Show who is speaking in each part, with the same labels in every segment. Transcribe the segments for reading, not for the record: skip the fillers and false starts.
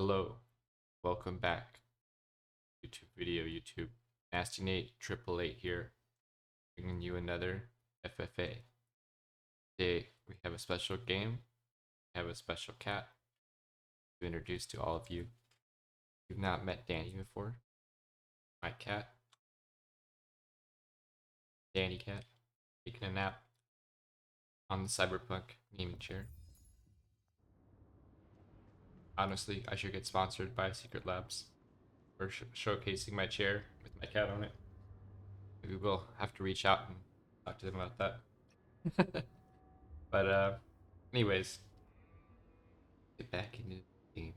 Speaker 1: Hello, welcome back. YouTube video, YouTube. Nasty Nate 888 here, bringing you another FFA. Today we have a special game. We have a special cat to introduce to all of you. You've not met Danny before. My cat, Danny Cat, taking a nap on the cyberpunk gaming chair. Honestly, I should get sponsored by Secret Labs for showcasing my chair with my cat on it. Maybe we'll have to reach out and talk to them about that. But anyways, get back into the game.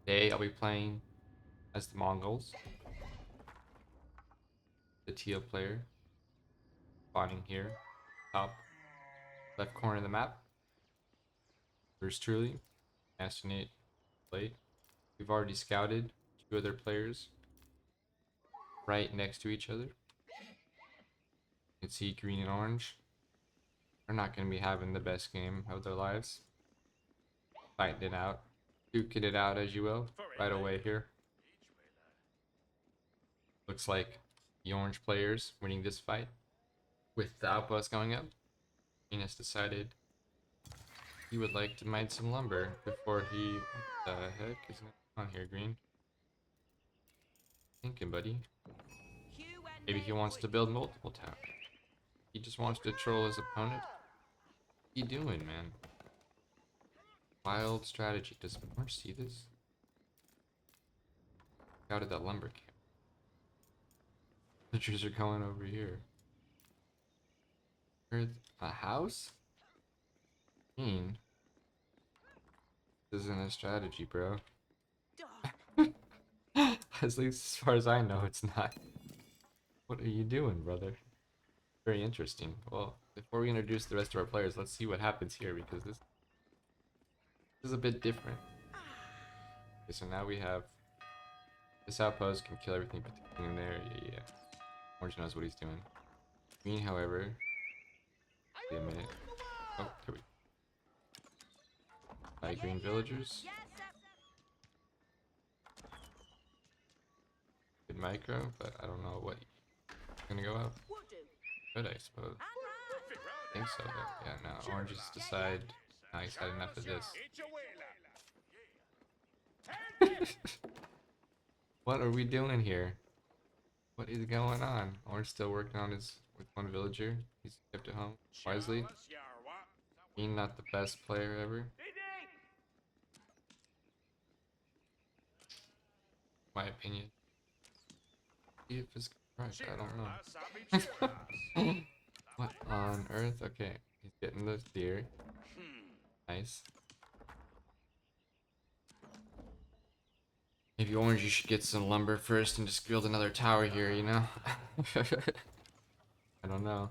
Speaker 1: Today I'll be playing as the Mongols, the teal player, spawning here, top left corner of the map. Yours truly, Astronaut Plate. We've already scouted 2 other players right next to each other. You can see green and orange. They're not going to be having the best game of their lives. Fighting it out, duking it out as you will, right away here. Looks like the orange players winning this fight with the outpost going up. Green has decided he would like to mine some lumber before he... What the heck is going on here, Green? Thinking, buddy. Maybe he wants to build multiple towers. He just wants to troll his opponent. What you doing, man? Wild strategy. Does Orange see this? Out of that lumber camp. Villagers are going over here. A house? Green. This isn't a strategy, bro. At least as far as I know, it's not. What are you doing, brother? Very interesting. Well, before we introduce the rest of our players, let's see what happens here, because this is a bit different. Okay, so now we have this outpost can kill everything but the king in there. Yeah. Orange knows what he's doing. Green, however, wait a minute. Oh, here we go. By green villagers. Good micro, but I don't know what gonna go out. Good, I suppose. I think so, though. Yeah, no. Oranges decide. Now he's had enough of this. What are we doing here? What is going on? Orange still working on his with one villager. He's kept it home wisely. Being not the best player ever. My opinion. See if it's correct. I don't know. What on earth? Okay, he's getting the deer. Nice. Maybe Orange, you should get some lumber first and just build another tower here, you know? I don't know.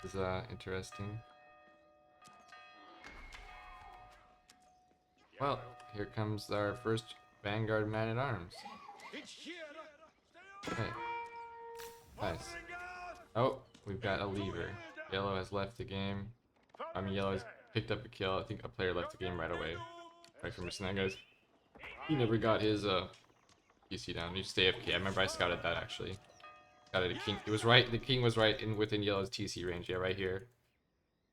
Speaker 1: This is interesting. Well, here comes our first Vanguard man-at-arms. Okay. Nice. Oh, we've got a lever. Yellow has left the game. I mean, Yellow has picked up a kill. I think a player left the game right away. Right for missing that, guys. He never got his PC down. You stay AFK. I remember I scouted that actually. Scouted a king. It was right. The king was right within Yellow's TC range. Yeah, right here.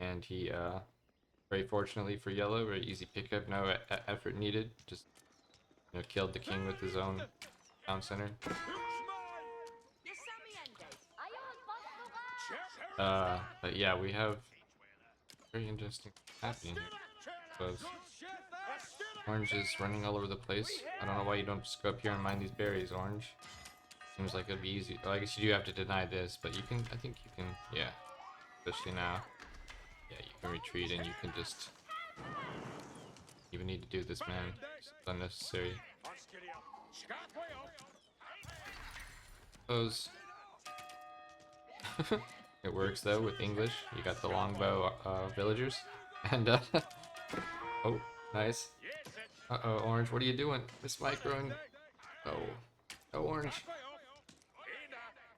Speaker 1: And he, very fortunately for Yellow, very easy pickup. No effort needed. Just, you know, killed the king with his own town center. But yeah, we have very interesting happening here. Suppose. Orange is running all over the place. I don't know why you don't just go up here and mine these berries, Orange. Seems like it'd be easy. Well, I guess you do have to deny this, but you can, I think you can, yeah. Especially now. Yeah, you can retreat and you can just... You even need to do this, man. It's unnecessary. Suppose. It works though with English. You got the longbow villagers. And, oh, nice. Uh-oh, Orange, what are you doing? This microing. Oh. Oh, Orange.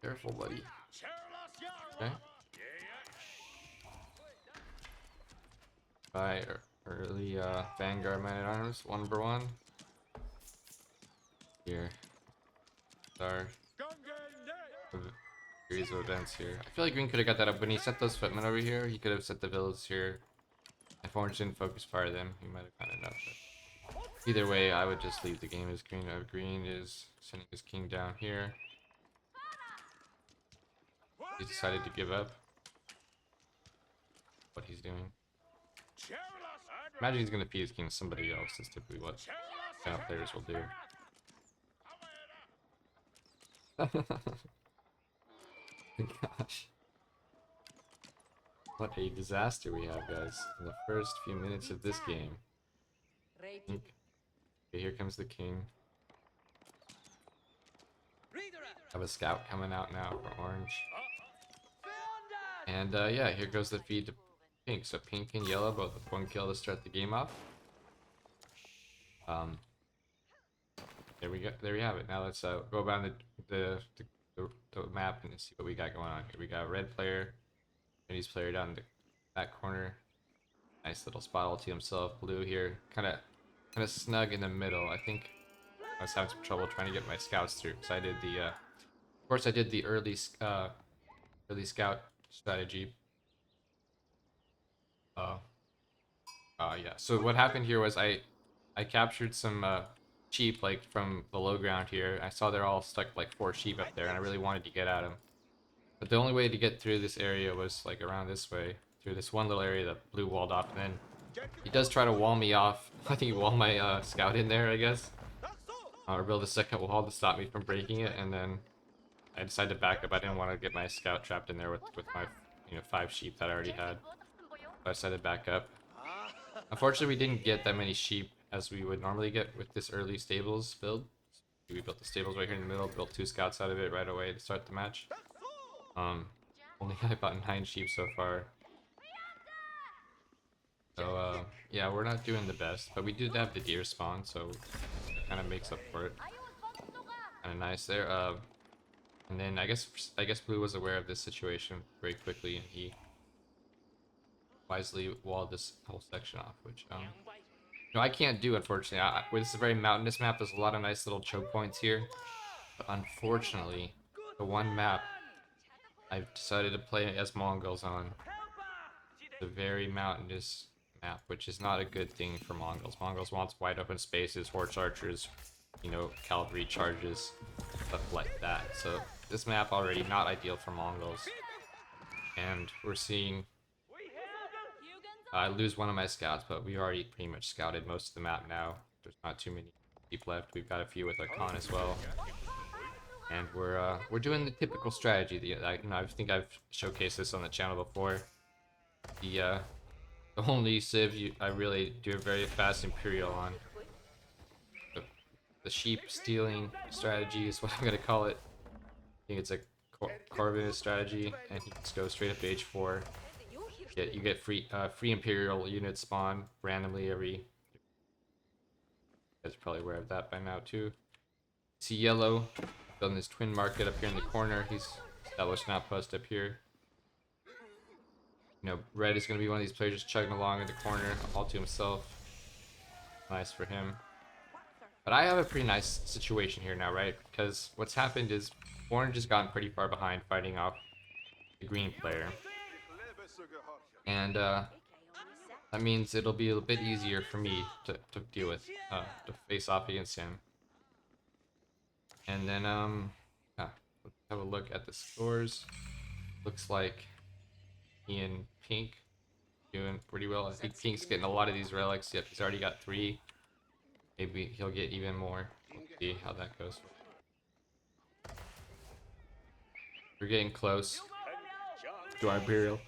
Speaker 1: Careful, buddy. Okay. by early Vanguard Man at Arms, 1/1. Here, our series of events here. I feel like Green could have got that up when he set those footmen over here. He could have set the villas here. If Orange didn't focus fire them, he might have gotten enough. But either way, I would just leave the game as Green. Green is sending his king down here. He decided to give up. What he's doing. Imagine he's gonna feed his king to somebody else. That's typically what kind of players will do. Gosh. What a disaster we have, guys, in the first few minutes of this game. Okay, here comes the king. Have a scout coming out now for Orange. And yeah, here goes the feed to Pink. So Pink and Yellow both with 1 kill to start the game off. There we go. There we have it. Now let's go around the map and see what we got going on here. We got a red player, Chinese player down that corner. Nice little spot all to himself. Blue here, kind of snug in the middle. I think I was having some trouble trying to get my scouts through because I did the, of course I did the early scout strategy. Yeah. So what happened here was I captured some sheep like from the low ground here. I saw they're all stuck like 4 sheep up there, and I really wanted to get at them. But the only way to get through this area was like around this way, through this one little area that Blue walled off, and then he does try to wall me off. I think he walled my scout in there, I guess. Or build a second wall to stop me from breaking it, and then I decided to back up. I didn't want to get my scout trapped in there with my 5 sheep that I already had. So I decided to back up. Unfortunately, we didn't get that many sheep as we would normally get with this early stables build. We built the stables right here in the middle, built 2 scouts out of it right away to start the match. Only got about 9 sheep so far. So yeah, we're not doing the best, but we did have the deer spawn, so it kind of makes up for it. Kind of nice there. And then I guess Blue was aware of this situation very quickly, and he wisely walled this whole section off, which no, I can't do, unfortunately. This is a very mountainous map. There's a lot of nice little choke points here, but unfortunately, the one map I've decided to play as Mongols on, the very mountainous map, which is not a good thing for Mongols. Mongols wants wide open spaces, horse archers, cavalry charges, stuff like that. So this map already not ideal for Mongols, and we're seeing I lose one of my scouts, but we already pretty much scouted most of the map now. There's not too many sheep left. We've got a few with our con as well, and we're doing the typical strategy. I think I've showcased this on the channel before. The only civ I really do a very fast Imperial on. The sheep stealing strategy is what I'm gonna call it. I think it's a Corvinus strategy, and you just go straight up to H4. You get free Imperial units spawn randomly every. You guys are probably aware of that by now too. See Yellow building his twin market up here in the corner. He's established an outpost up here. Red is going to be one of these players just chugging along in the corner all to himself. Nice for him. But I have a pretty nice situation here now, right? Because what's happened is Orange has gotten pretty far behind fighting off the green player. And that means it'll be a bit easier for me to deal with, to face off against him. And then, let's have a look at the scores. Looks like he and Pink doing pretty well. I think Pink's getting a lot of these relics. Yep, he's already got 3. Maybe he'll get even more. We'll see how that goes. We're getting close to our Imperial.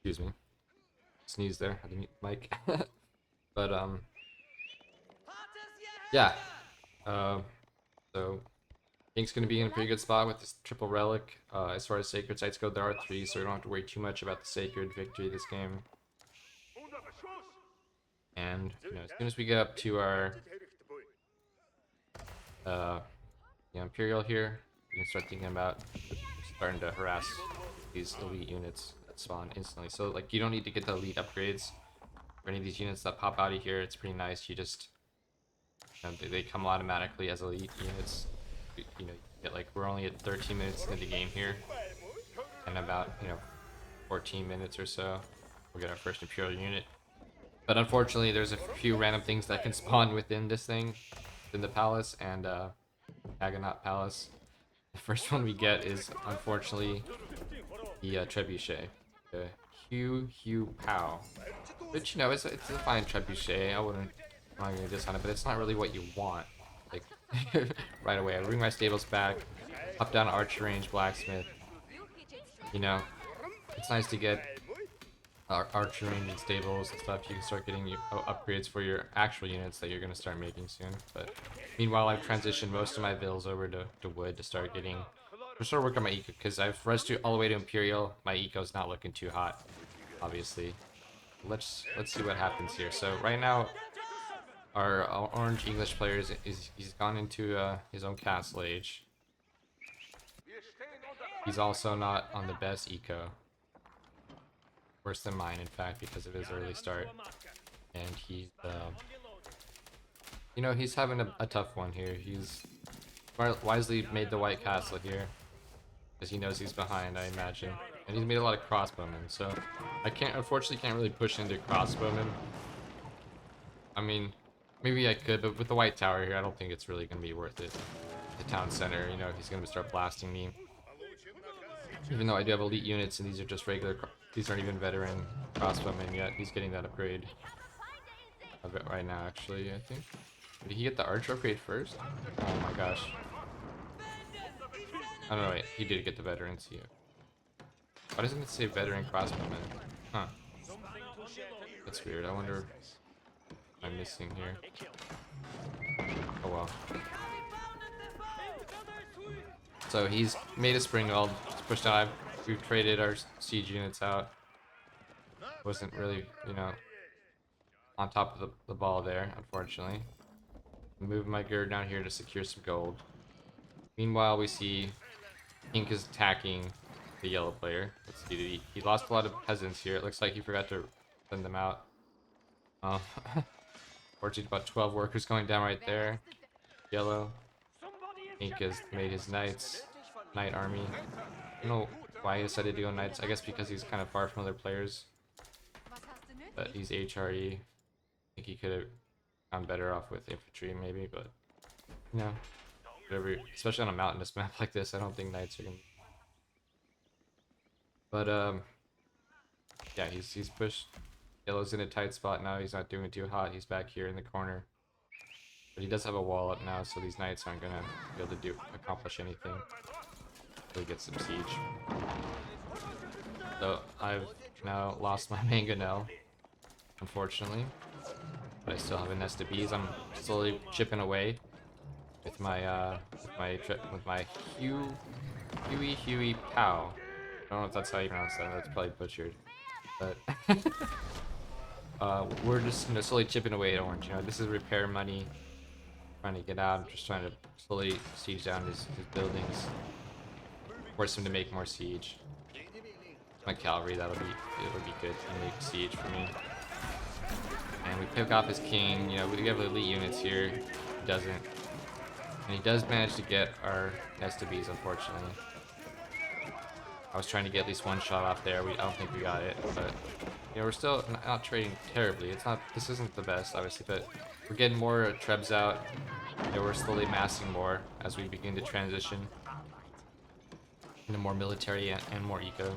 Speaker 1: Excuse me. Sneeze there. I didn't mute the mic. But yeah. So Pink's gonna be in a pretty good spot with this triple relic. As far as sacred sites go, there are 3, so we don't have to worry too much about the sacred victory this game. And as soon as we get up to our Imperial here, we can start thinking about starting to harass these elite units. spawn instantly. So like you don't need to get the elite upgrades for any of these units that pop out of here. It's pretty nice. You just they come automatically as elite units. You get like we're only at 13 minutes into the game here, and about 14 minutes or so we'll get our first Imperial unit. But unfortunately, there's a few random things that can spawn within this thing, in the palace and Agonaut Palace. The first one we get is unfortunately the trebuchet, the Hugh Pow. Which it's a fine trebuchet. I'm not gonna diss on it, but it's not really what you want. Like right away, I bring my stables back, up down archer range, blacksmith. It's nice to get archer range and stables and stuff. You can start getting upgrades for your actual units that you're gonna start making soon. But meanwhile, I've transitioned most of my builds over to wood to start working on my eco, because I've rushed all the way to Imperial. My eco's not looking too hot, obviously. Let's see what happens here. So right now, our orange English player he's gone into his own castle age. He's also not on the best eco. Worse than mine, in fact, because of his early start. And he's he's having a tough one here. He's wisely made the white castle here, because he knows he's behind, I imagine. And he's made a lot of crossbowmen, so I unfortunately can't really push into crossbowmen. I mean, maybe I could, but with the white tower here, I don't think it's really going to be worth it. The town center, he's going to start blasting me. Even though I do have elite units, and these are just regular, these aren't even veteran crossbowmen yet. He's getting that upgrade of it right now, actually, I think. Did he get the archer upgrade first? Oh my gosh. Oh no, wait, he did get the veterans here. Why doesn't it say veteran crossbowman? Huh. That's weird. I wonder what I'm missing here. Oh well. So he's made a Springald, he's pushed out. We've traded our siege units out. Wasn't really, on top of the ball there, unfortunately. Move my gird down here to secure some gold. Meanwhile, we see Pink is attacking the yellow player. Let's see, he lost a lot of peasants here. It looks like he forgot to send them out. Fortunately, about 12 workers going down right there. Yellow. Pink has made his knight army. I don't know why he decided to go knights. I guess because he's kind of far from other players. But he's HRE. I think he could have gone better off with infantry, maybe, but whatever. Especially on a mountainous map like this, I don't think knights are gonna. But yeah, he's pushed. Yellow's in a tight spot now. He's not doing too hot. He's back here in the corner. But he does have a wall up now, so these knights aren't gonna be able to accomplish anything. He'll get some siege. So I've now lost my mangonel, unfortunately. But I still have a nest of bees. I'm slowly chipping away with my Huey Pow. I don't know if that's how you pronounce that. That's probably butchered. But we're just slowly chipping away at orange. This is repair money. Trying to get out. I'm just trying to slowly siege down his buildings. Force him to make more siege. My cavalry, it'll be good to make siege for me. And we pick off his king. We have elite units here. He doesn't. And he does manage to get our nest of bees, unfortunately. I was trying to get at least one shot off there. I don't think we got it, but we're still not trading terribly. This isn't the best, obviously, but we're getting more trebs out. We're slowly massing more as we begin to transition into more military and more eco.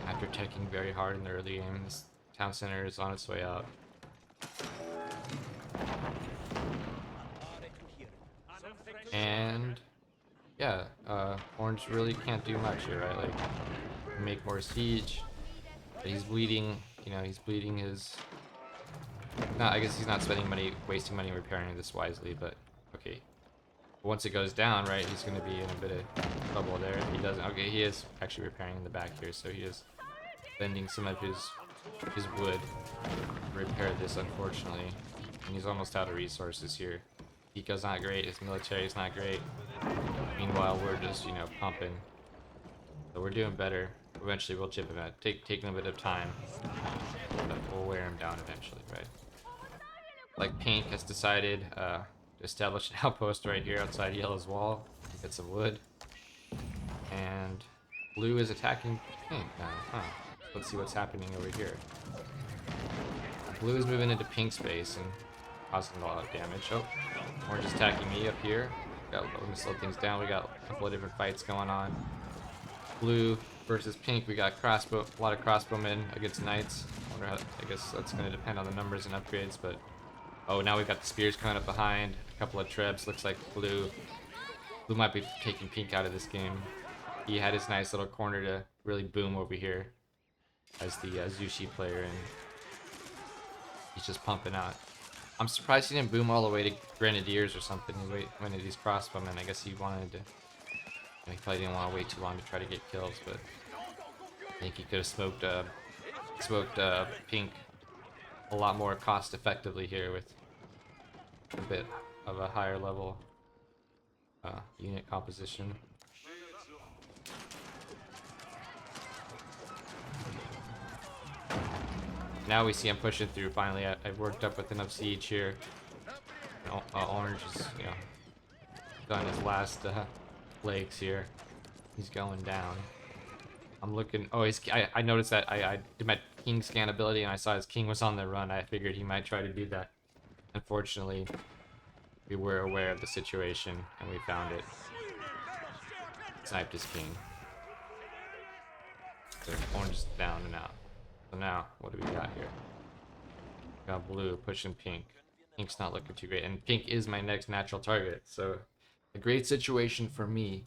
Speaker 1: After taking very hard in the early game, this town center is on its way out. And yeah, orange really can't do much here, right? Like, make more siege. But he's bleeding. He's bleeding his. No, I guess he's not spending money, wasting money repairing this wisely. But okay, once it goes down, right, he's going to be in a bit of trouble there. If he doesn't. Okay, he is actually repairing in the back here, so he is spending some of his wood to repair this, unfortunately. And he's almost out of resources here. Eco's not great. His military is not great. Meanwhile, we're just pumping. So we're doing better. Eventually we'll chip him out. Taking a bit of time, but we'll wear him down eventually, right? Like Pink has decided to establish an outpost right here outside Yellow's wall. Get some wood. And Blue is attacking Pink now, huh? Let's see what's happening over here. Blue is moving into Pink space and causing a lot of damage. Oh, Orange is attacking me up here. Let me slow things down. We got a couple of different fights going on. Blue versus Pink. We got a lot of crossbowmen against Knights. I guess that's going to depend on the numbers and upgrades, but oh, now we got the spears coming up behind. A couple of trebs. Looks like Blue might be taking Pink out of this game. He had his nice little corner to really boom over here as the Zushi player, and he's just pumping out. I'm surprised he didn't boom all the way to Grenadiers or something. He went to these crossbowmen. I guess he wanted to. He probably didn't want to wait too long to try to get kills, but I think he could have smoked Pink a lot more cost effectively here with a bit of a higher level unit composition. Now we see him pushing through. Finally, I've worked up with enough siege here. Orange is, done his last legs here. He's going down. I'm looking. Oh, I noticed that I did my king scan ability and I saw his king was on the run. I figured he might try to do that. Unfortunately, we were aware of the situation and we found it. Sniped his king. So Orange is down and out. So now, what do we got here? We got Blue pushing Pink. Pink's not looking too great, and Pink is my next natural target, so a great situation for me.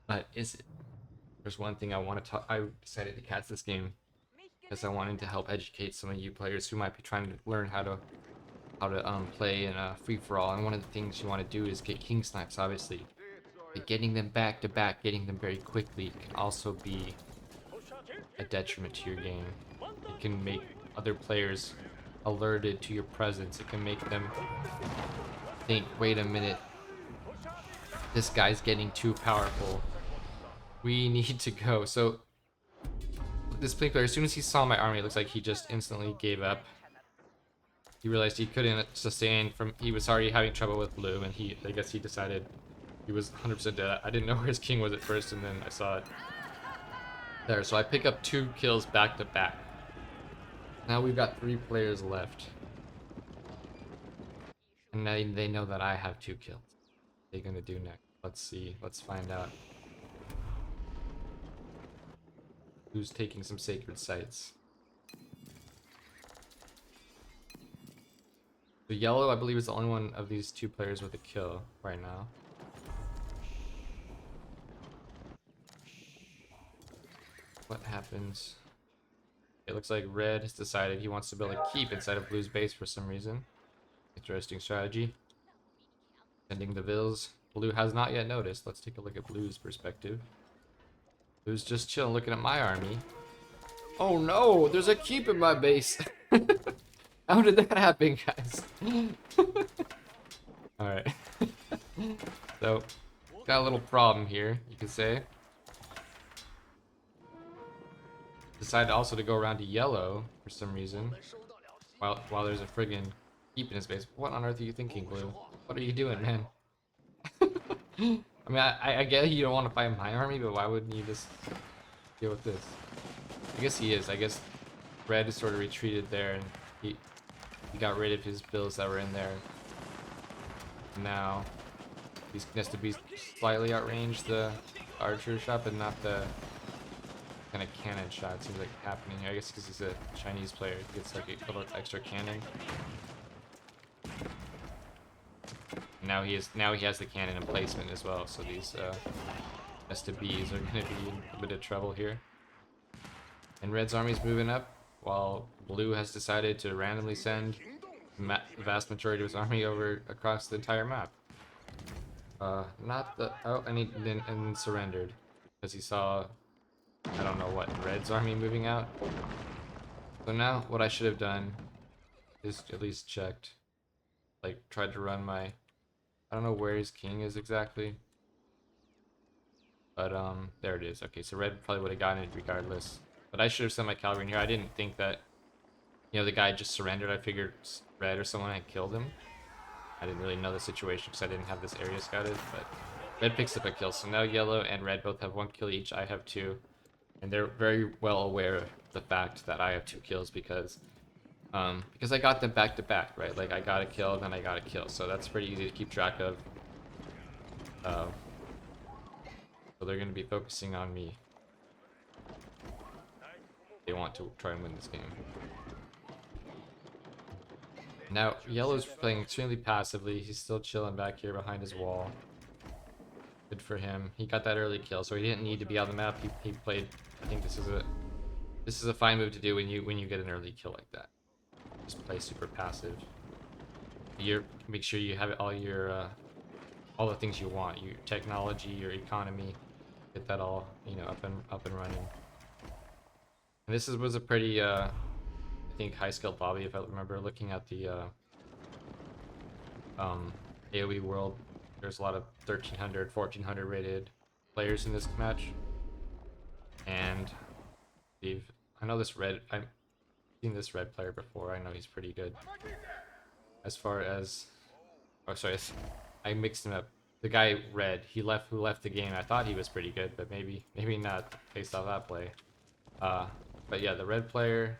Speaker 1: But is it? There's one thing I want to talk. I decided to catch this game because I wanted to help educate some of you players who might be trying to learn how to play in a free for all. And one of the things you want to do is get king snipes, obviously. But getting them back to back, getting them very quickly, can also be a detriment to your game. It can make other players alerted to your presence. It can make them think, wait a minute, this guy's getting too powerful. We need to go. So this Pink player, as soon as he saw my army, it looks like he just instantly gave up. He realized he couldn't sustain he was already having trouble with Blue, and I guess he decided he was 100% dead. I didn't know where his king was at first, and then I saw it there. So I pick up 2 kills back to back. Now we've got 3 players left. And now they know that I have 2 kills. What are they gonna do next? Let's see. Let's find out. Who's taking some sacred sites? The Yellow, I believe, is the only one of these 2 players with a kill right now. What happens? It looks like Red has decided he wants to build a keep inside of Blue's base for some reason. Interesting strategy. Sending the vills. Blue has not yet noticed. Let's take a look at Blue's perspective. Blue's just chilling, looking at my army. Oh no, there's a keep in my base. How did that happen, guys? Alright. So, got a little problem here, you could say. Decided also to go around to Yellow for some reason. While there's a friggin' keep in his base. What on earth are you thinking, Blue? What are you doing, man? I mean, I get you don't want to fight my army, but why wouldn't you just deal with this? I guess he is. I guess Red is sort of retreated there, and he got rid of his bills that were in there. Now he has to be slightly outrange the archer shot, but not the kind of cannon shot seems like happening here. I guess because he's a Chinese player, he gets like a little extra cannon. Now he has the cannon in placement as well, so these S2Bs are going to be in a bit of trouble here. And Red's army's moving up, while Blue has decided to randomly send the vast majority of his army over across the entire map. Not the and then surrendered because he saw, I don't know what, Red's army moving out. So now what I should have done is at least checked, like tried to run my. I don't know where his king is exactly. But there it is. Okay, so red probably would have gotten it regardless. But I should have sent my cavalry in here. I didn't think that, you know, the guy just surrendered. I figured red or someone had killed him. I didn't really know the situation because I didn't have this area scouted. But red picks up a kill. So now yellow and red both have 1 kill each. I have 2. And they're very well aware of the fact that I have 2 kills because I got them back to back, right? Like I got a kill, then I got a kill. So that's pretty easy to keep track of. So they're going to be focusing on me. They want to try and win this game. Now, yellow's playing extremely passively. He's still chilling back here behind his wall. Good for him. He got that early kill, so he didn't need to be on the map. He played. I think this is a fine move to do when you get an early kill like that. Just play super passive. Make sure you have all your all the things you want. Your technology, your economy. Get that all, you know, up and running. And this was a pretty I think high skilled lobby if I remember looking at the AoE world. There's a lot of 1300, 1400 rated players in this match. And I know this red, I've seen this red player before. I know he's pretty good. As far as, oh sorry, I mixed him up. The guy red, who left the game. I thought he was pretty good, but maybe not based off that play. But yeah, the red player.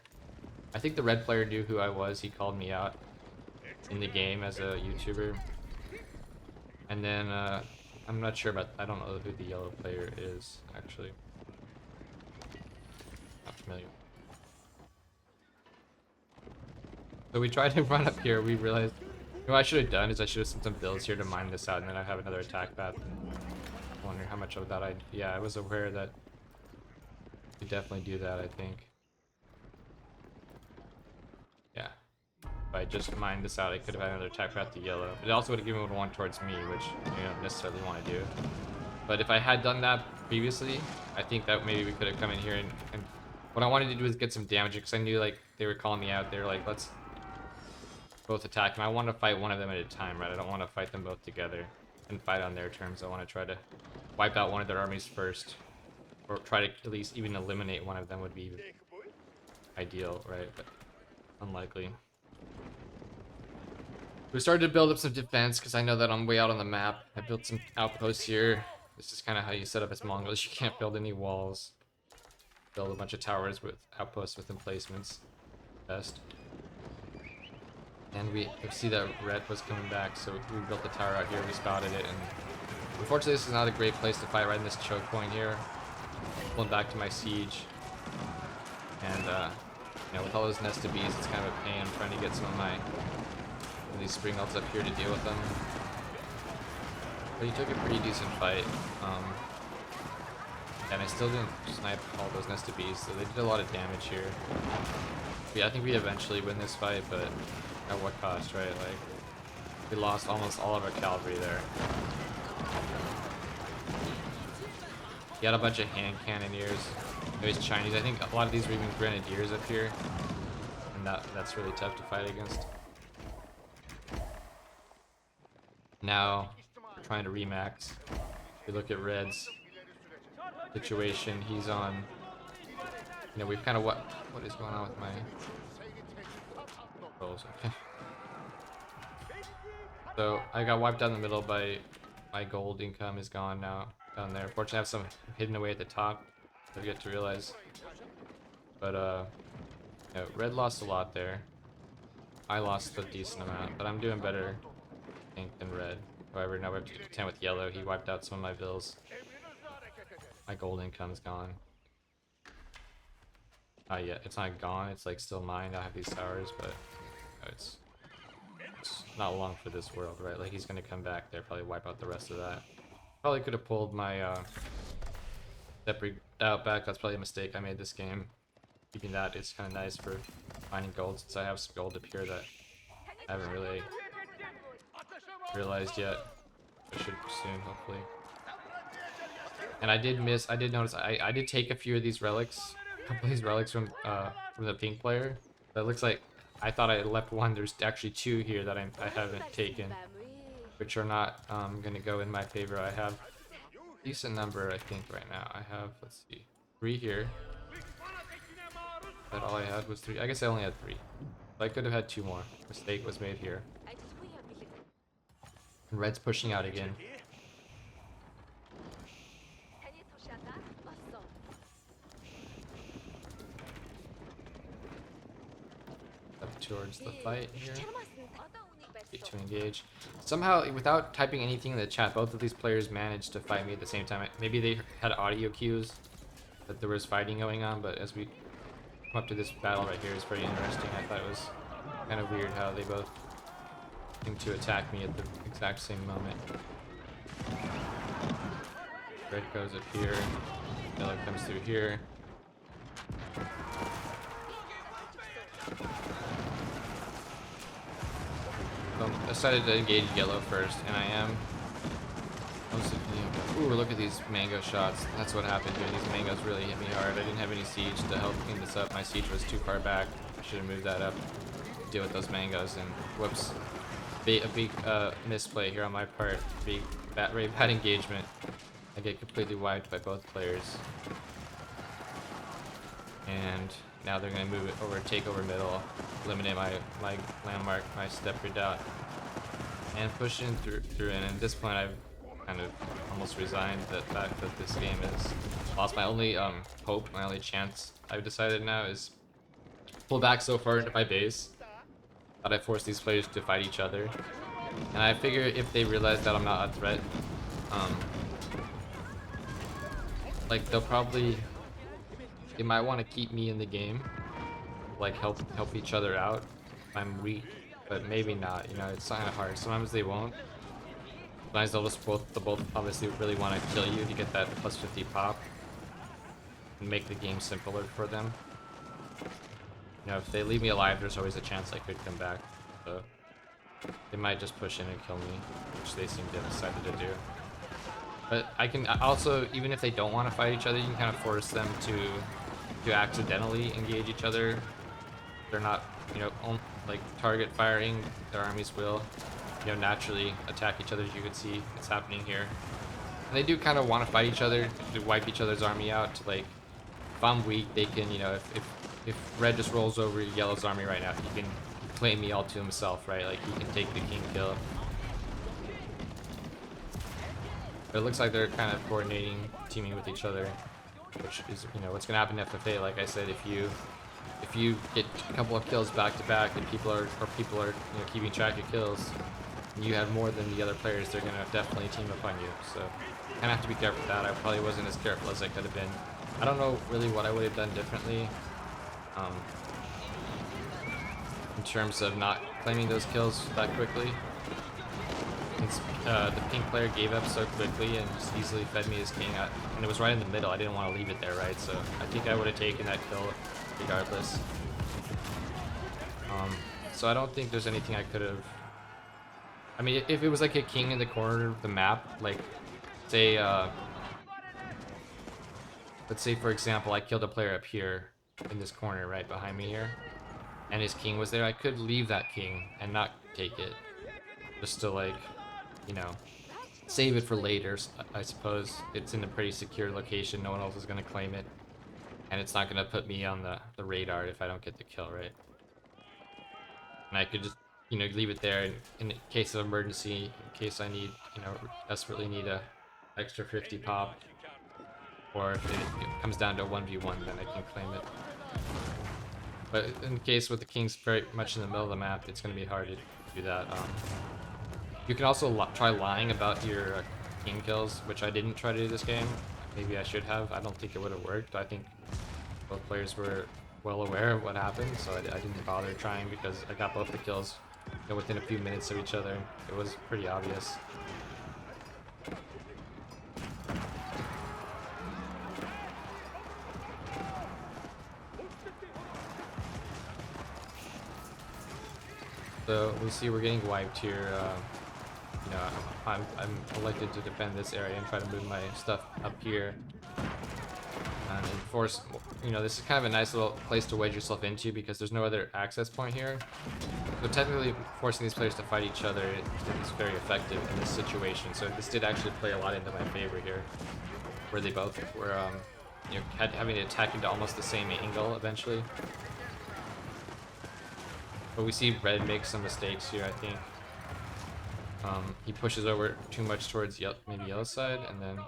Speaker 1: I think the red player knew who I was. He called me out in the game as a YouTuber. And then I'm not sure about. I don't know who the yellow player is actually. Not familiar. So we tried to run up here. We realized. What I should have done is I should have sent some builds here to mine this out, and then I have another attack path. I wonder how much of that yeah, I was aware that you definitely do that, I think. Yeah. If I just mined this out, I could have had another attack path to yellow. It also would have given one towards me, which you don't necessarily want to do. But if I had done that previously, I think that maybe we could have come in here and what I wanted to do is get some damage because I knew like they were calling me out. They were like, let's both attack, and I want to fight one of them at a time, right? I don't want to fight them both together and fight on their terms. I want to try to wipe out one of their armies first, or try to at least even eliminate one of them would be ideal, right? But unlikely. We started to build up some defense because I know that I'm way out on the map. I built some outposts here. This is kind of how you set up as Mongols. You can't build any walls. Build a bunch of towers with outposts with emplacements. Best. And we see that red was coming back, so we built the tower out here, we spotted it, and unfortunately this is not a great place to fight right in this choke point here. Pulling back to my siege. And you know, with all those nested bees, it's kind of a pain. I'm trying to get some of these spring elves up here to deal with them. But he took a pretty decent fight. And I still didn't snipe all those nested bees, so they did a lot of damage here. But yeah, I think we eventually win this fight, but at what cost, right? Like, we lost almost all of our cavalry there. He had a bunch of hand cannoneers. It was Chinese. I think a lot of these were even grenadiers up here, and that's really tough to fight against. Now, we're trying to remax. If we look at Red's situation, he's on. You know, we've kind of what is going on with my controls? Okay. So I got wiped down the middle by my gold income is gone now down there. Fortunately, I have some hidden away at the top. I forget to realize. But you know, red lost a lot there. I lost a decent amount, but I'm doing better, I think, than red. However, now we have to contend with yellow. He wiped out some of my bills. My gold income's gone. Yeah, it's not gone. It's like still mine. I have these towers, but it's not long for this world, right? Like he's gonna come back there, probably wipe out the rest of that. Probably could have pulled my Debris out back. That's probably a mistake I made this game. Keeping that is kind of nice for finding gold, since I have some gold up here that I haven't really realized yet. I should soon, hopefully. And I did notice I did take a few of these relics, a couple of these relics from the pink player. That looks like I thought I left one. There's actually two here that I haven't taken, which are not gonna go in my favor. I have decent number, I think, right now. I have, let's see, 3 here. That all I had was 3. I guess I only had 3. But I could have had 2 more. Mistake was made here. And red's pushing out again. Up towards the fight here. Get to engage. Somehow, without typing anything in the chat, both of these players managed to fight me at the same time. Maybe they had audio cues that there was fighting going on, but as we come up to this battle right here, it's pretty interesting. I thought it was kind of weird how they both seemed to attack me at the exact same moment. Red goes up here, yellow comes through here. So I decided to engage yellow first, and I am. Ooh, look at these mango shots. That's what happened here. These mangoes really hit me hard. I didn't have any siege to help clean this up. My siege was too far back. I should have moved that up to deal with those mangoes, and whoops. A big misplay here on my part. Very bad engagement. I get completely wiped by both players. And now they're going to move it over, take over middle, eliminate my landmark, my step redoubt, and push in through. And at this point, I've kind of almost resigned the fact that this game is lost. My only hope, my only chance I've decided now is pull back so far into my base that I force these players to fight each other. And I figure if they realize that I'm not a threat, like they might want to keep me in the game, like help each other out if I'm weak, but maybe not. You know, it's kind of hard. Sometimes they won't. Sometimes they'll just both obviously really want to kill you to get that plus 50 pop and make the game simpler for them. You know, if they leave me alive, there's always a chance I could come back. So they might just push in and kill me, which they seem to have decided to do. But I can also, even if they don't want to fight each other, you can kind of force them to accidentally engage each other. They're not, you know, like target firing. Their armies will, you know, naturally attack each other, as you can see it's happening here. And they do kind of want to fight each other to wipe each other's army out. To like, if I'm weak, they can, you know, if red just rolls over yellow's army right now, he can claim me all to himself, right? Like he can take the king kill. But it looks like they're kind of coordinating, teaming with each other, which is, you know, what's gonna happen in FFA. Like I said, if you get a couple of kills back to back, and people are you know, keeping track of kills, and you have more than the other players, they're gonna definitely team up on you. So you kind of have to be careful with that. I probably wasn't as careful as I could have been. I don't know really what I would have done differently, in terms of not claiming those kills that quickly. The pink player gave up so quickly and just easily fed me his king, and it was right in the middle. I didn't want to leave it there, right? So I think I would have taken that kill regardless. So I don't think there's anything I could have. I mean, if it was like a king in the corner of the map, like say, let's say for example, I killed a player up here in this corner right behind me here, and his king was there, I could leave that king and not take it, just to like, you know, save it for later. I suppose it's in a pretty secure location, no one else is going to claim it, and it's not going to put me on the radar if I don't get the kill, right? And I could just, you know, leave it there in case of emergency, in case I need, you know, desperately need a extra 50 pop, or if it comes down to a 1v1, then I can claim it. But in the case with the kings very much in the middle of the map, it's going to be hard to do that. You can also try lying about your king kills, which I didn't try to do this game. Maybe I should have. I don't think it would have worked. I think both players were well aware of what happened, so I didn't bother trying because I got both the kills, you know, within a few minutes of each other. It was pretty obvious. So we see we're getting wiped here. You know, I'm elected to defend this area and try to move my stuff up here. and force, you know, this is kind of a nice little place to wedge yourself into because there's no other access point here. So technically forcing these players to fight each other is very effective in this situation. So this did actually play a lot into my favor here, where they both were, you know, having to attack into almost the same angle eventually. But we see Red make some mistakes here, I think. He pushes over too much towards maybe Yellow's side, and then...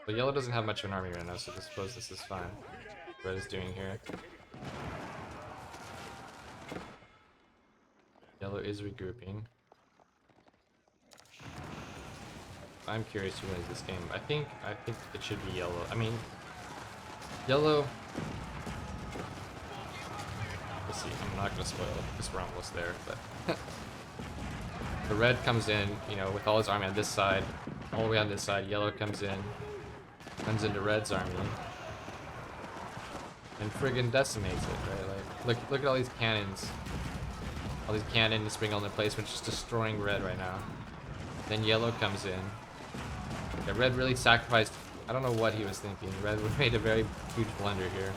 Speaker 1: But Yellow doesn't have much of an army right now, so I suppose this is fine. Red is doing here. Yellow is regrouping. I'm curious who wins this game. I think it should be Yellow. I mean, Yellow... Let's see, I'm not gonna spoil it because we're almost there, but... The Red comes in, you know, with all his army on this side, all the way on this side. Yellow comes into Red's army, and friggin' decimates it, right? Like, look at all these cannons. All these cannons being on their place, which is destroying Red right now. Then Yellow comes in. Yeah, Red really sacrificed. I don't know what he was thinking. Red made a very huge blunder here.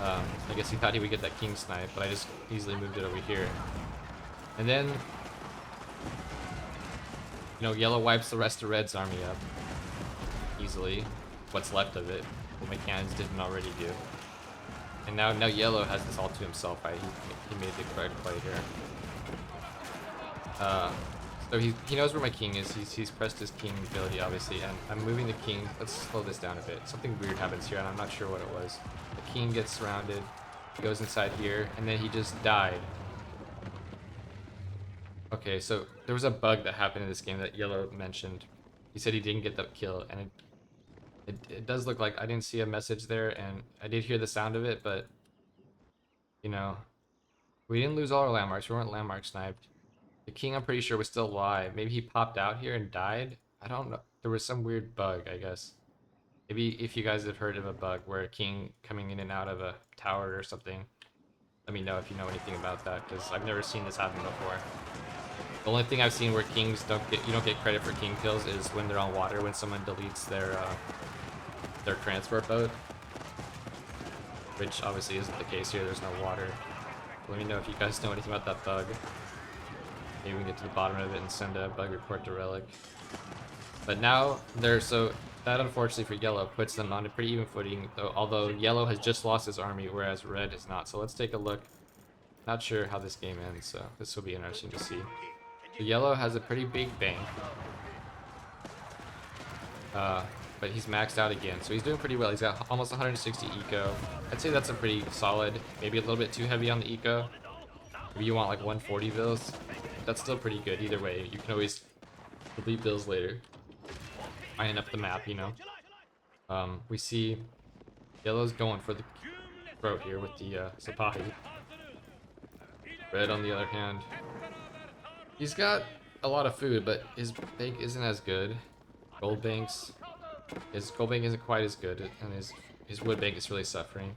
Speaker 1: I guess he thought he would get that king snipe, but I just easily moved it over here. And then, you know, Yellow wipes the rest of Red's army up easily. What's left of it, what my cannons didn't already do. And now Yellow has this all to himself, right? He made the correct play here. So he knows where my king is. He's pressed his king ability, obviously, and I'm moving the king. Let's slow this down a bit. Something weird happens here, and I'm not sure what it was. The king gets surrounded, goes inside here, and then he just died. Okay, so there was a bug that happened in this game that Yellow mentioned. He said he didn't get the kill, and it does look like I didn't see a message there, and I did hear the sound of it, but, you know, we didn't lose all our landmarks. We weren't landmark sniped. The king, I'm pretty sure, was still alive. Maybe he popped out here and died? I don't know. There was some weird bug, I guess. Maybe if you guys have heard of a bug where a king coming in and out of a tower or something, let me know if you know anything about that, because I've never seen this happen before. The only thing I've seen where kings you don't get credit for king kills is when they're on water, when someone deletes their transport boat, which obviously isn't the case here. There's no water. Let me know if you guys know anything about that bug. Maybe we can get to the bottom of it and send a bug report to Relic. But now so that unfortunately for Yellow puts them on a pretty even footing, though. Although Yellow has just lost his army, whereas Red is not. So let's take a look. Not sure how this game ends, so this will be interesting to see. So Yellow has a pretty big bank, but he's maxed out again, so he's doing pretty well. He's got almost 160 eco. I'd say that's a pretty solid, maybe a little bit too heavy on the eco. Maybe you want like 140 bills. That's still pretty good either way. You can always delete bills later. Iron up the map, you know. We see Yellow's going for the throat here with the Sipahi. Red, on the other hand, he's got a lot of food, but his bank isn't as good. His gold bank isn't quite as good, and his wood bank is really suffering.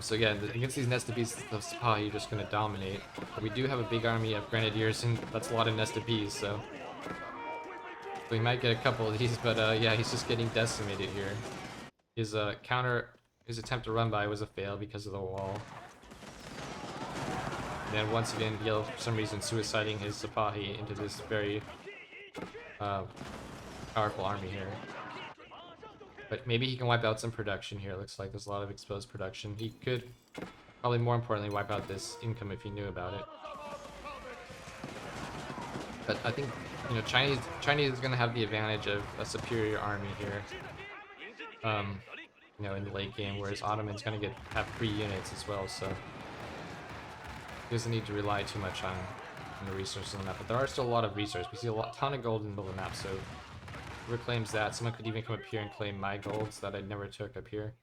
Speaker 1: So again, against these nested bees of Sipahi, you're just gonna dominate. But we do have a big army of grenadiers, and that's a lot of nested bees, so we might get a couple of these. But yeah, he's just getting decimated here. His attempt to run by was a fail because of the wall. And then once again, Yellow, for some reason, suiciding his Sipahi into this very powerful army here. But maybe he can wipe out some production here. It looks like there's a lot of exposed production. He could, probably more importantly, wipe out this income if he knew about it. But I think, you know, Chinese is going to have the advantage of a superior army here. You know, in the late game, whereas Ottoman's going to have 3 units as well, so he doesn't need to rely too much on the resources on that. But there are still a lot of resources. We see a ton of gold in the middle of the map, so whoever claims that, someone could even come up here and claim my golds that I never took up here.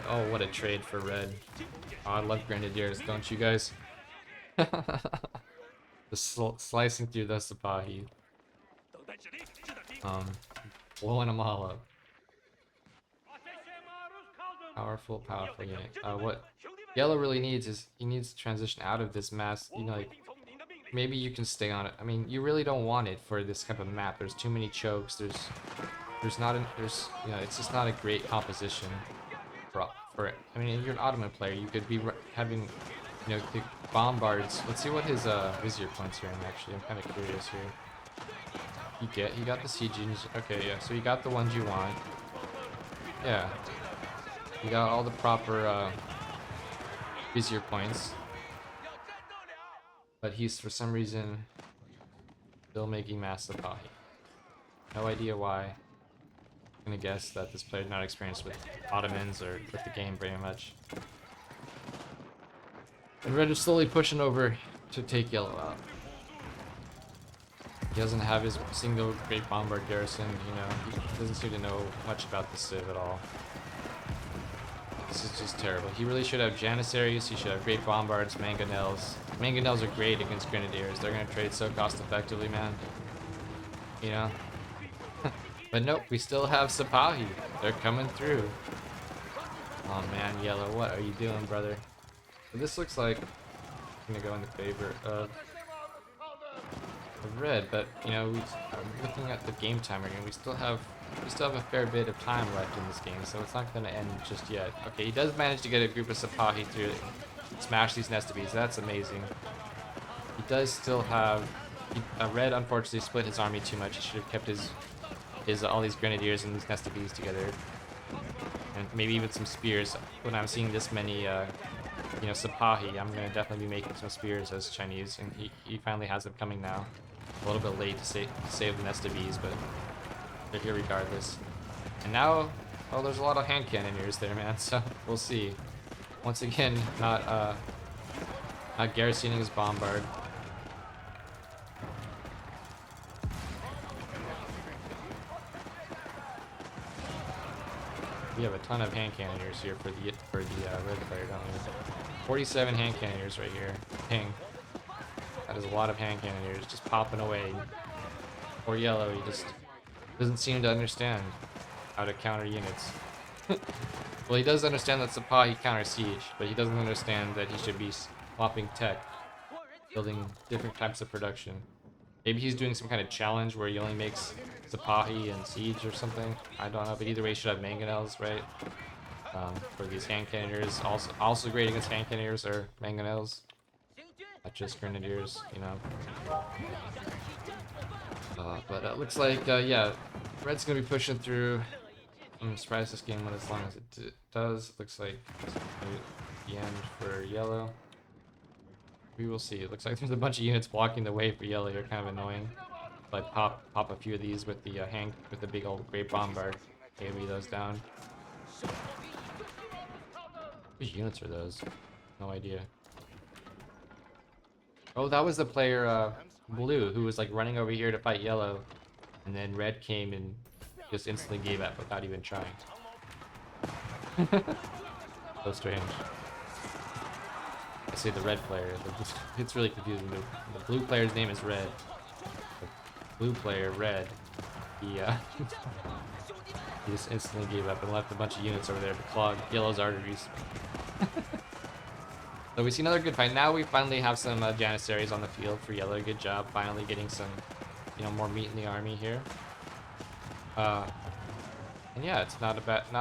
Speaker 1: Oh, what a trade for Red. Oh, I love Grenadiers, don't you guys? Just slicing through the Sipahi. Blowing them all up. Powerful unit. What Yellow really needs is he needs to transition out of this mass. You know, like, maybe you can stay on it. I mean, you really don't want it for this type of map. There's too many chokes. There's there's you know, it's just not a great composition for I mean, if you're an Ottoman player, you could be having, you know, the bombards. Let's see what his vizier points are in. Actually, I'm kind of curious here. He got the siege units. Okay, yeah. So you got the ones you want. Yeah. You got all the proper vizier points. But he's for some reason still making mass Sipahi. No idea why. I'm gonna guess that this player's not experienced with Ottomans or with the game very much. And Red is slowly pushing over to take yellow out. He doesn't have his single great bombard garrison, you know, he doesn't seem to know much about the Civ at all. This is just terrible. He really should have Janissaries, he should have great bombards, mangonels. Mangonels are great against grenadiers, they're gonna trade so cost effectively, man. You know? But nope, we still have Sipahi. They're coming through. Oh man, yellow, what are you doing, brother? So this looks like I'm gonna go in the favor of red, but you know, looking at the game timer again, we still have a fair bit of time left in this game, so it's not gonna end just yet. Okay, he does manage to get a group of Sipahi through, smash these Nestabees. That's amazing. He does still have red. Unfortunately, split his army too much. He should have kept his all these grenadiers and these Nestabees together, and maybe even some spears. When I'm seeing this many, you know, Sipahi, I'm gonna definitely be making some spears as Chinese, and he finally has them coming now. A little bit late to save the Nestabees, but they're here regardless. And now, oh, there's a lot of hand cannoneers there, man. So we'll see. Once again, not garrisoning his bombard. We have a ton of hand cannoneers here for the red player, don't we? 47 hand cannoneers right here. Ping. That is a lot of hand cannoneers just popping away. Or yellow, he just doesn't seem to understand how to counter units. Well, he does understand that Sipahi counter siege, but he doesn't understand that he should be swapping tech, building different types of production. Maybe he's doing some kind of challenge where he only makes Sipahi and siege or something. I don't know, but either way, he should have mangonels, right? For these hand cannoneers, also great against hand cannoneers are mangonels, not just grenadiers, you know. But it looks like, yeah, red's gonna be pushing through. I'm surprised this game went as long as it does. It looks like it's the end for yellow. We will see. It looks like there's a bunch of units blocking the way for yellow. They're kind of annoying. Like pop a few of these with the with the big old great bombard. AoE those down. Which units are those? No idea. Oh, that was the player blue who was like running over here to fight yellow, and then red came and just instantly gave up without even trying. So strange. I say the red player. It's really confusing. The blue player's name is Red. The blue player, Red, he just instantly gave up and left a bunch of units over there to clog yellow's arteries. So we see another good fight. Now we finally have some Janissaries on the field for yellow. Good job, finally getting some, you know, more meat in the army here. And yeah, it's not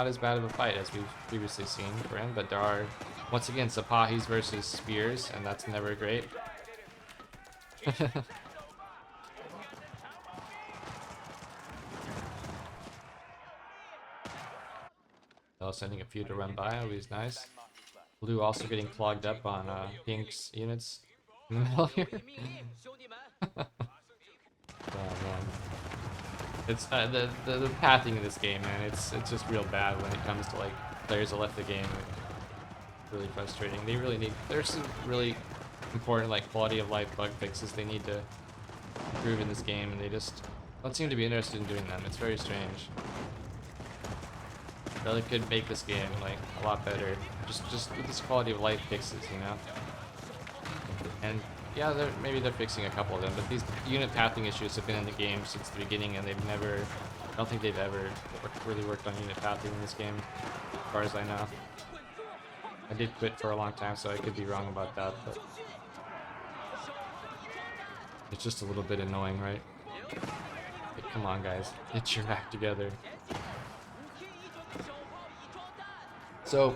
Speaker 1: as bad of a fight as we've previously seen for him, but there are, once again, Sipahis versus spears, and that's never great. Sending a few to run by, always nice. Blue also getting clogged up on Pink's units in the middle here. Oh man. It's the pathing in this game, man. It's just real bad when it comes to like players that left the game. It's really frustrating. They really need. There's some really important like quality of life bug fixes they need to improve in this game, and they just don't seem to be interested in doing them. It's very strange. Really could make this game like a lot better, just with this quality of life fixes, you know. And yeah, maybe they're fixing a couple of them, but these unit pathing issues have been in the game since the beginning, and they've never, I don't think they've ever really worked on unit pathing in this game, as far as I know. I did quit for a long time, so I could be wrong about that, but it's just a little bit annoying, right? It Come on, guys. Get your act together. So,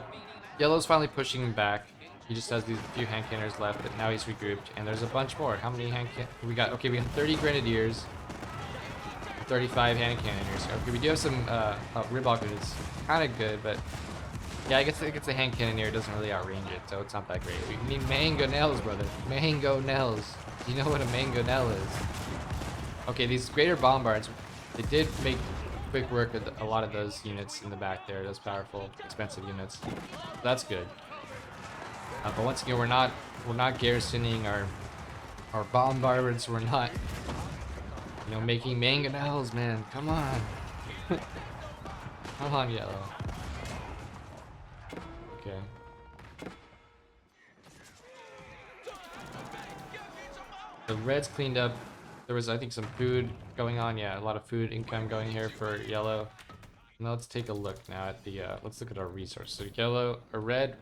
Speaker 1: yellow's finally pushing him back. He just has these few hand cannons left, but now he's regrouped, and there's a bunch more. How many hand can we got? Okay, we have 30 grenadiers, 35 hand cannons. Okay, we do have some ribok units, kind of good, but yeah, I guess the hand cannoneer doesn't really outrange it, so it's not that great. We need mangonels, brother. Mangonels. Do you know what a mangonel is? Okay, these greater bombards, they did make quick work with a lot of those units in the back there. Those powerful, expensive units. That's good. But once again, we're not garrisoning our bombards. We're not, making mangonels, man. Come on. Come on, yellow. Okay. The reds cleaned up. There was, I think, some food going on. Yeah, a lot of food income going here for yellow. Now let's take a look now at the, let's look at our resources. So yellow, or red,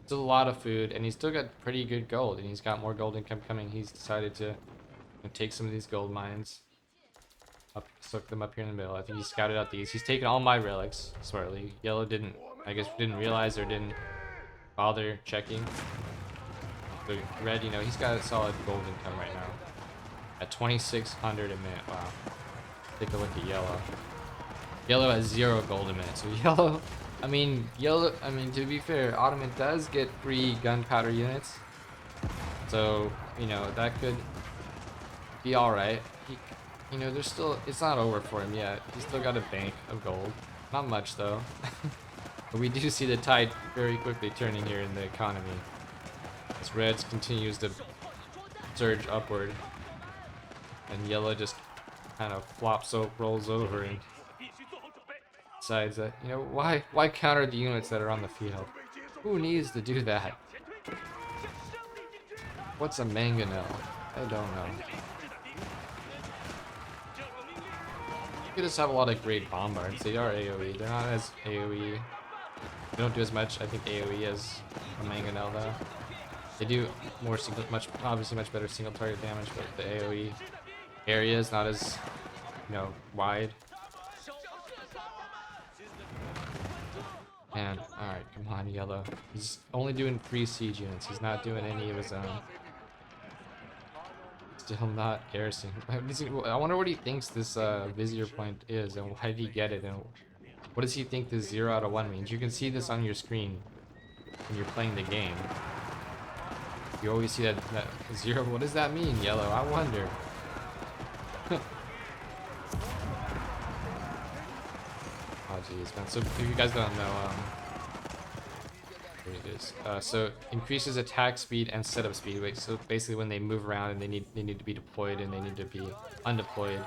Speaker 1: still a lot of food, and he's still got pretty good gold, and he's got more gold income coming. He's decided to take some of these gold mines, soak them up here in the middle. I think he scouted out these. He's taken all my relics, smartly. Yellow didn't, I guess, didn't realize or didn't bother checking. But red, he's got a solid gold income right now. At 2,600 a minute, wow. Take a look at yellow. Yellow has 0 gold a minute, so yellow, to be fair, Ottoman does get free gunpowder units. So, that could be alright. There's still, it's not over for him yet. He's still got a bank of gold. Not much, though. But we do see the tide very quickly turning here in the economy. As reds continues to surge upward. And yellow just kind of rolls over and decides that, why counter the units that are on the field? Who needs to do that? What's a mangonel? I don't know. You could just have a lot of great bombards. They are AoE. They're not as AoE. They don't do as much, I think, AoE as a mangonel, though. They do more obviously much better single target damage, but the AoE area is not as, wide. Man, alright, come on, yellow. He's only doing 3 siege units. He's not doing any of his own. Still not garrisoning. I wonder what he thinks this Vizier point is, and why did he get it, and what does he think this 0 out of 1 means? You can see this on your screen when you're playing the game. You always see that 0. What does that mean, yellow? I wonder. Oh jeez, man. So if you guys don't know, here it is. So increases attack speed and setup speed. Wait, so basically when they move around and they need to be deployed and they need to be undeployed,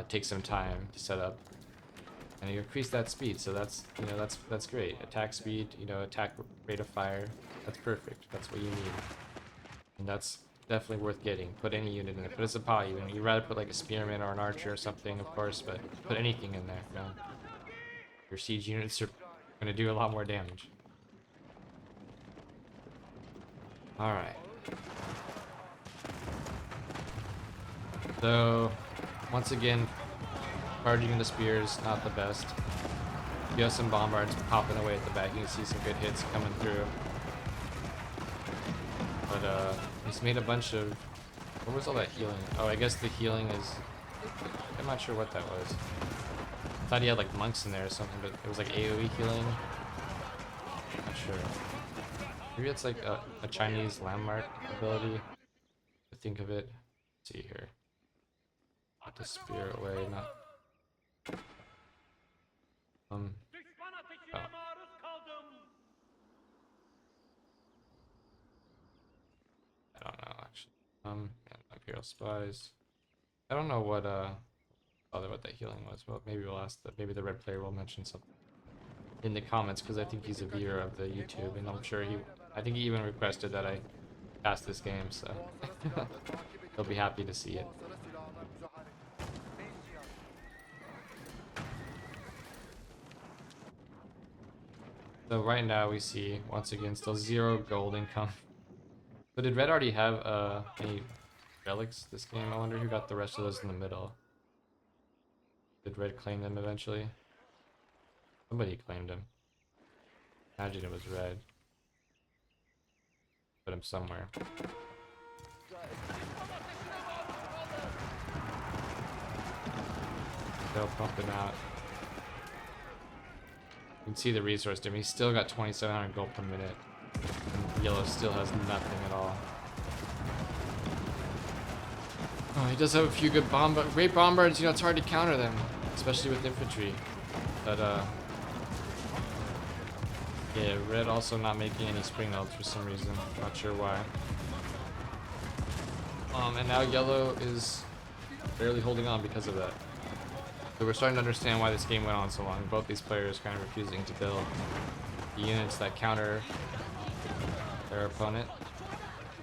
Speaker 1: take some time to set up. And you increase that speed, so that's that's great. Attack speed, attack rate of fire. That's perfect. That's what you need. And that's definitely worth getting. Put any unit in it. Put a Zappa even. You'd rather put like a spearman or an archer or something, of course, but put anything in there. Your siege units are gonna do a lot more damage. Alright. So once again, charging into spears, not the best. You have some bombards popping away at the back. You can see some good hits coming through. But he's made a bunch of... What was all that healing? Oh, I guess the healing is... I'm not sure what that was. I thought he had like monks in there or something, but it was like AoE healing. Not sure. Maybe it's like a Chinese landmark ability. To think of it. Let's see here. Put the spear away, not... Oh. I don't know actually. Imperial spies. I don't know what what that healing was, but maybe we'll ask maybe the red player will mention something in the comments, because I think he's a viewer of the YouTube, and I'm sure I think he even requested that I pass this game, so he'll be happy to see it. So right now we see, once again, still 0 gold income. But did red already have any relics this game? I wonder who got the rest of those in the middle. Did red claim them eventually? Somebody claimed him. Imagine it was red. Put him somewhere. They'll pump him out. You can see the resource dim. He's still got 2,700 gold per minute. And yellow still has nothing at all. Oh, he does have a few good great bombards. You know, it's hard to counter them, especially with infantry. But yeah, red also not making any spring nodes for some reason. Not sure why. And now yellow is barely holding on because of that. So we're starting to understand why this game went on so long. Both these players kind of refusing to build the units that counter their opponent.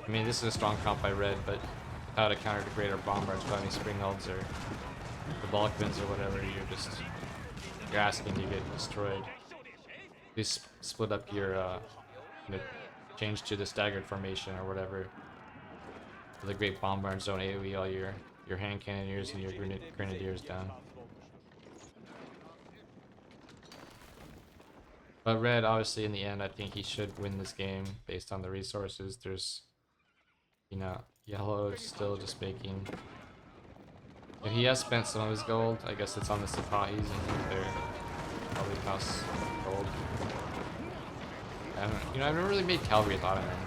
Speaker 1: I mean, this is a strong comp by red, but without a counter to greater bombards, without any spring hulls or the Balkans or whatever, you're asking to get destroyed. You split up your, change to the staggered formation or whatever. The great bombards don't AoE all your hand cannoneers and your grenadiers down. But red, obviously, in the end, I think he should win this game based on the resources. There's, yellow is still just making. If he has spent some of his gold, I guess it's on the Sipahis. I think they're probably cost gold. I've never really made cavalry a thought of him.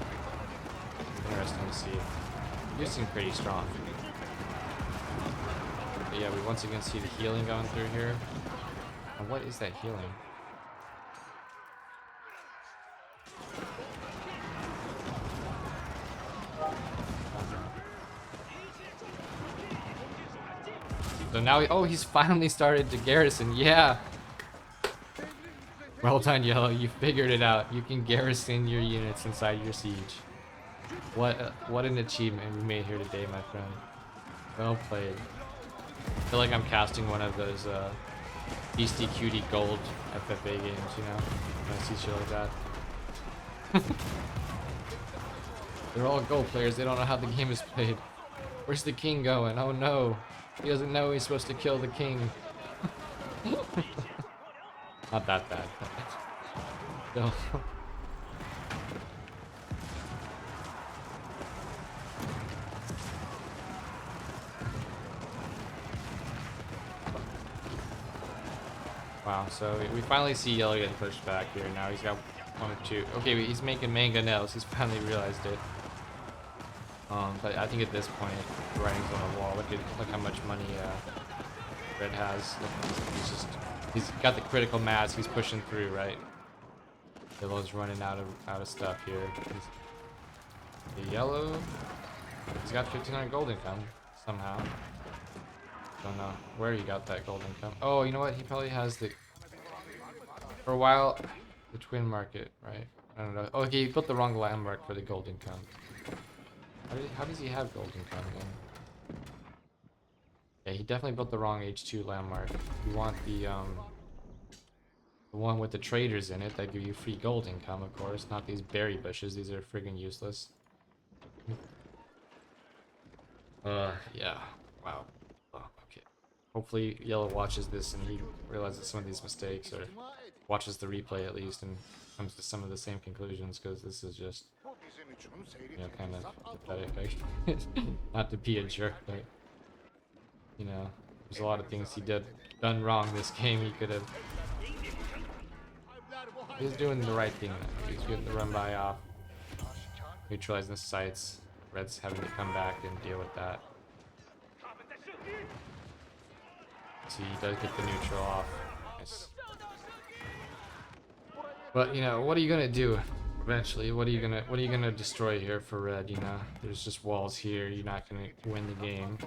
Speaker 1: Interesting to see. He seems pretty strong. But yeah, we once again see the healing going through here. And what is that healing? So now, he's finally started to garrison. Yeah. Well done, yellow. You figured it out. You can garrison your units inside your siege. What an achievement we made here today, my friend. Well played. I feel like I'm casting one of those Beastie Cutie Gold FFA games, when I see shit like that. They're all gold players. They don't know how the game is played. Where's the king going? Oh no. He doesn't know he's supposed to kill the king. Not that bad. No. Wow, so we finally see yellow getting pushed back here. Now he's got 1 or 2. Okay, but he's making mangonels. He's finally realized it. But I think at this point, the writing's on the wall. Look how much money red has. He's got the critical mass. He's pushing through, right? Yellow's running out of stuff here. The yellow, he's got 1,500 gold income somehow. Don't know where he got that gold income. Oh, you know what? He probably has for a while, the twin market, right? I don't know. Oh, okay, he built the wrong landmark for the gold income. How does he have gold income again? Yeah, he definitely built the wrong H2 landmark. You want the one with the traders in it that give you free gold income, of course, not these berry bushes. These are friggin' useless. Yeah. Wow. Oh, okay. Hopefully yellow watches this and he realizes some of these mistakes, or watches the replay at least and comes to some of the same conclusions, because this is just, kind of pathetic. Not to be a jerk, but there's a lot of things he done wrong this game. He could have. He's doing the right thing now. He's getting the run by off, neutralizing the sites. Red's having to come back and deal with that. So he does get the neutral off. Nice. But what are you gonna do? Eventually, what are you gonna destroy here for red? There's just walls here. You're not gonna win the game.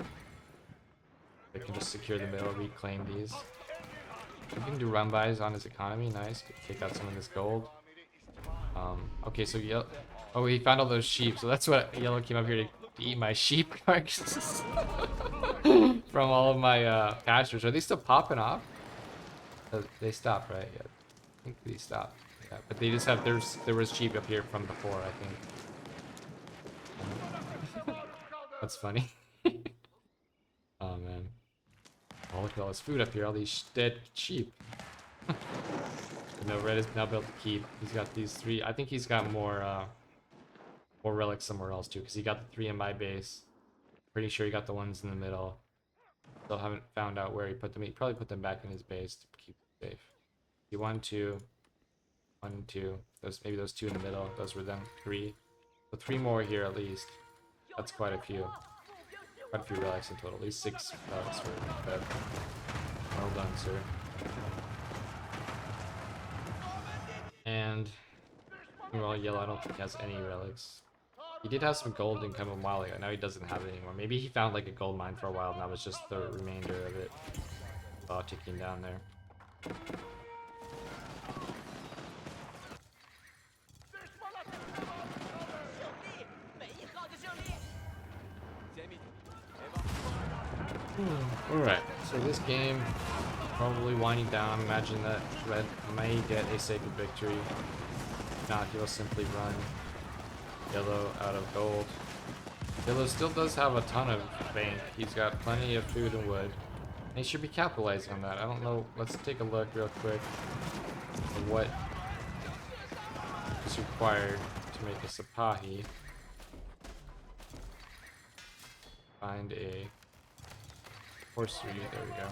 Speaker 1: They can just secure the middle, reclaim these. You can do run bys on his economy. Nice. Take out some of this gold. Okay, so yellow. Oh, he found all those sheep. So that's what yellow came up here to eat my sheep carcasses from all of my pastures. Are they still popping off? They stopped, right? Yeah, I think they stopped. Yeah, but they just have there was sheep up here from before, I think. That's funny. Oh man. look at all this food up here, all these dead sheep. No, red is now built to keep. He's got these 3. I think he's got more relics somewhere else too, because he got the 3 in my base. Pretty sure he got the ones in the middle. Still haven't found out where he put them. He probably put them back in his base to keep them safe. He 1, 2, 1, 2. Maybe those 2 in the middle. Those were them 3. So 3 more here at least. That's quite a few. Quite a few relics in total. At least 6 relics for that. Well done, sir. And well, yellow, I don't think he has any relics. He did have some gold income a while ago. Now he doesn't have it anymore. Maybe he found like a gold mine for a while and that was just the remainder of it. Ticking down there. Alright, so this game probably winding down. Imagine that red may get a sacred victory. If not, he'll simply run yellow out of gold. Yellow still does have a ton of bank. He's got plenty of food and wood. And he should be capitalizing on that. I don't know. Let's take a look real quick at what is required to make a Sipahi. Find a horsery. There we go.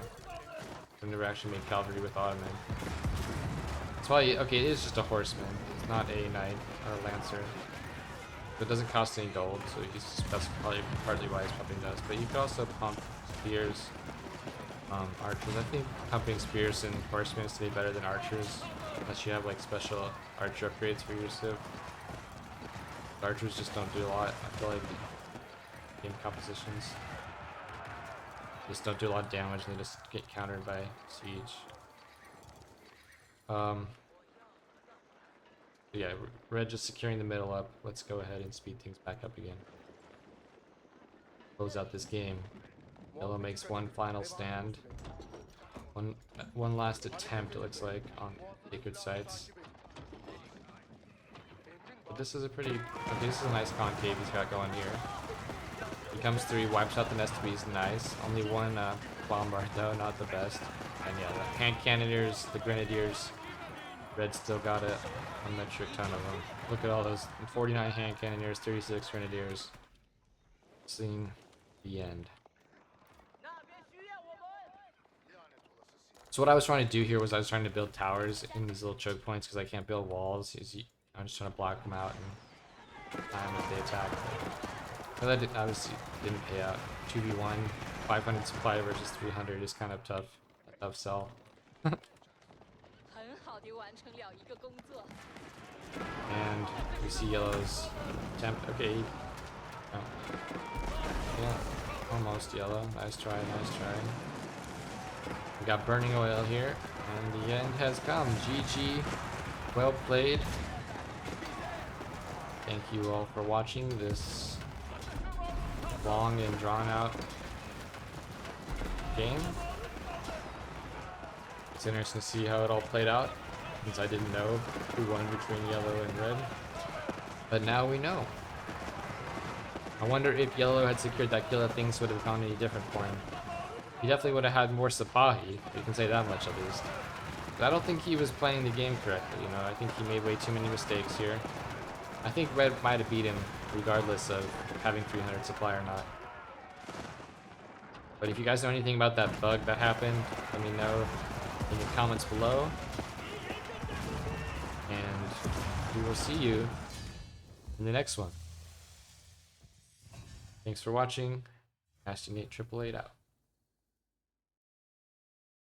Speaker 1: I've never actually made cavalry with Ottoman. That's why, okay, it is just a horseman. It's not a knight or a lancer. It doesn't cost any gold, so that's probably partly why he's pumping those. But you can also pump spears, archers. I think pumping spears and horsemen is to be better than archers, unless you have like special archer upgrades for your civ. Archers just don't do a lot. I feel like game compositions just don't do a lot of damage, and they just get countered by siege. Yeah, red just securing the middle up. Let's go ahead and speed things back up again. Close out this game. Yellow makes one final stand. One last attempt, it looks like, on sacred sites. But this is a pretty... Okay, this is a nice concave he's got going here. He comes through, he wipes out the nest bees, nice. Only one bombard though, not the best. And yeah, the hand cannoneers, the grenadiers. Red still got a metric ton of them. Look at all those 49 hand cannoneers, 36 grenadiers. Seen the end. So what I was trying to do here was I was trying to build towers in these little choke points because I can't build walls. I'm just trying to block them out and time if they attack. But that obviously didn't pay out. 2v1, 500 supply versus 300 is kind of tough. A tough sell. And we see yellow's attempt. Okay. No. Yeah. Almost yellow. Nice try, nice try. We got burning oil here. And the end has come. GG. Well played. Thank you all for watching this long and drawn out game. It's interesting to see how it all played out, since I didn't know who won between yellow and red. But now we know. I wonder if yellow had secured that kill, if things would have gone any different for him. He definitely would have had more Sipahi, you can say that much at least. But I don't think he was playing the game correctly, you know. I think he made way too many mistakes here. I think red might have beat him regardless of having 300 supply or not. But if you guys know anything about that bug that happened, let me know in the comments below. And we will see you in the next one. Thanks for watching. Nasty Nate 888 out.